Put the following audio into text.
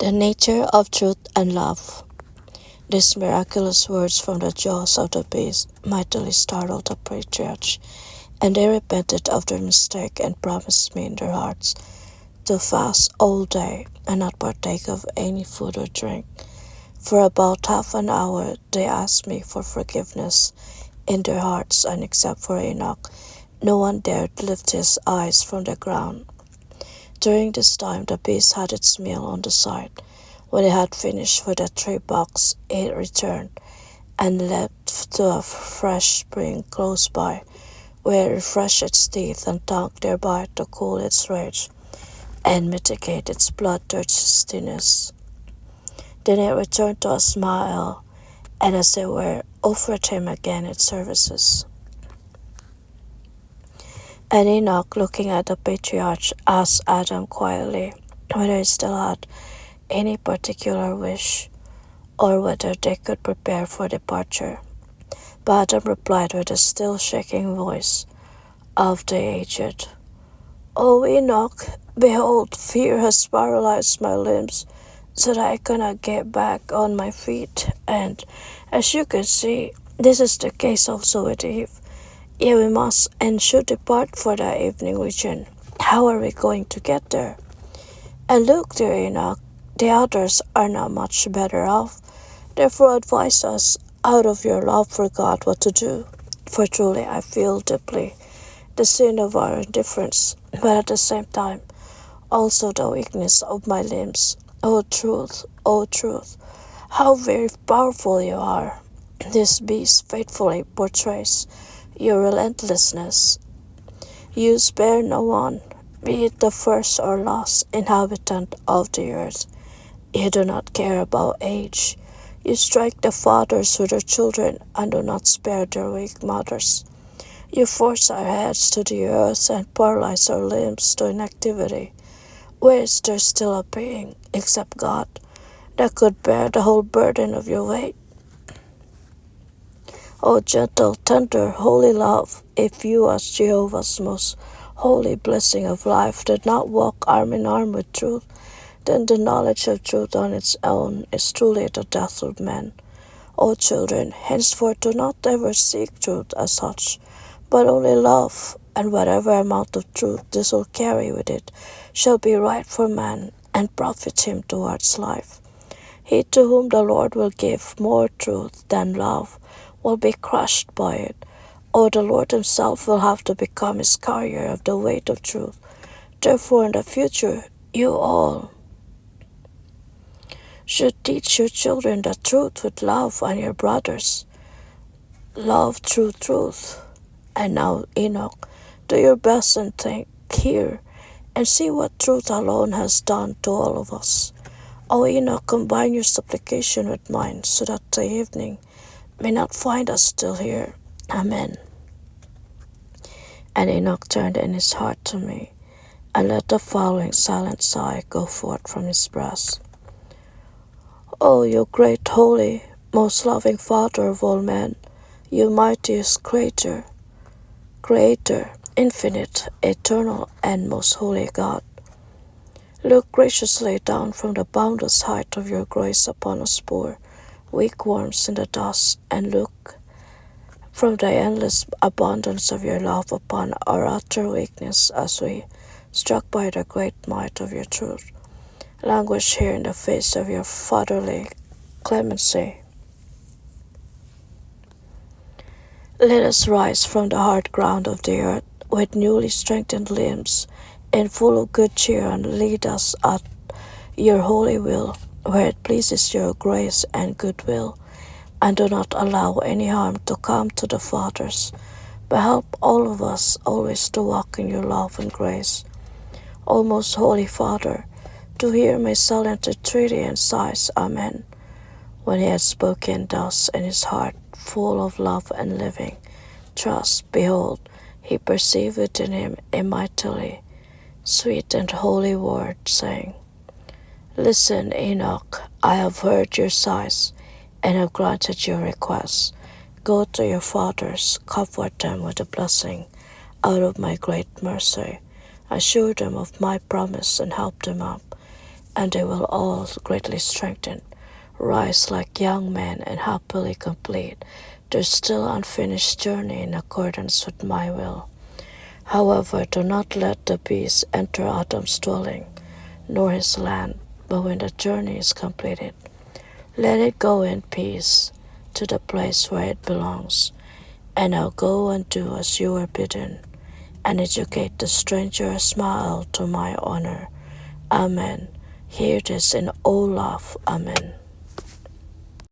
The nature of truth and love. These miraculous words from the jaws of the beast mightily startled the patriarchs, and they repented of their mistake and promised me in their hearts to fast all day and not partake of any food or drink. For about half an hour they asked me for forgiveness in their hearts, and except for Enoch, no one dared lift his eyes from the ground. During this time the beast had its meal on the side. When it had finished with the 3 bucks, it returned and leapt to a fresh spring close by, where it refreshed its teeth and tongue thereby to cool its rage and mitigate its bloodthirstiness. Then it returned to a smile, and as it were, offered him again its services. And Enoch, looking at the patriarch, asked Adam quietly whether he still had any particular wish, or whether they could prepare for departure. But Adam replied with a still shaking voice of the aged, "O Enoch, behold, fear has paralyzed my limbs, so that I cannot get back on my feet, and, as you can see, this is the case also with Eve. Yet we must and should depart for the evening region. How are we going to get there? And look, dear Enoch, the others are not much better off. Therefore advise us, out of your love for God, what to do. For truly I feel deeply the sin of our indifference, but at the same time also the weakness of my limbs. O truth, how very powerful you are. This beast faithfully portrays your relentlessness. You spare no one, be it the first or last inhabitant of the earth. You do not care about age. You strike the fathers with their children and do not spare their weak mothers. You force our heads to the earth and paralyze our limbs to inactivity. Where is there still a being, except God, that could bear the whole burden of your weight? O gentle, tender, holy love, if you as Jehovah's most holy blessing of life did not walk arm in arm with truth, then the knowledge of truth on its own is truly the death of man. O children, henceforth do not ever seek truth as such, but only love, and whatever amount of truth this will carry with it shall be right for man and profit him towards life. He to whom the Lord will give more truth than love will be crushed by it, or the Lord himself will have to become his carrier of the weight of truth. Therefore in the future you all should teach your children the truth with love, and your brothers love through truth. And now, Enoch, do your best and think, hear, and see what truth alone has done to all of us. O Enoch, combine your supplication with mine, so that the evening may not find us still here. Amen." And Enoch turned in his heart to me, and let the following silent sigh go forth from his breast. O you great, holy, most loving Father of all men, you mightiest Creator, infinite, eternal, and most holy God, look graciously down from the boundless height of your grace upon us poor, weak worms in the dust, and look from the endless abundance of your love upon our utter weakness as we, struck by the great might of your truth, languish here in the face of your fatherly clemency. Let us rise from the hard ground of the earth with newly strengthened limbs and full of good cheer, and lead us at your holy will, where it pleases your grace and goodwill, and do not allow any harm to come to the fathers, but help all of us always to walk in your love and grace. O most holy Father, to hear my silent entreaty and sighs, Amen. When he had spoken thus in his heart, full of love and living trust, behold, he perceived within him a mightily sweet and holy word, saying, Listen, Enoch, I have heard your sighs, and have granted your request. Go to your fathers, comfort them with a blessing out of my great mercy. Assure them of my promise and help them up, and they will all greatly strengthen, rise like young men, and happily complete their still unfinished journey in accordance with my will. However, do not let the beast enter Adam's dwelling, nor his land, but when the journey is completed, let it go in peace to the place where it belongs. And now go and do as you are bidden, and educate the stranger Ismael to my honor. Amen. Hear this in all love. Amen.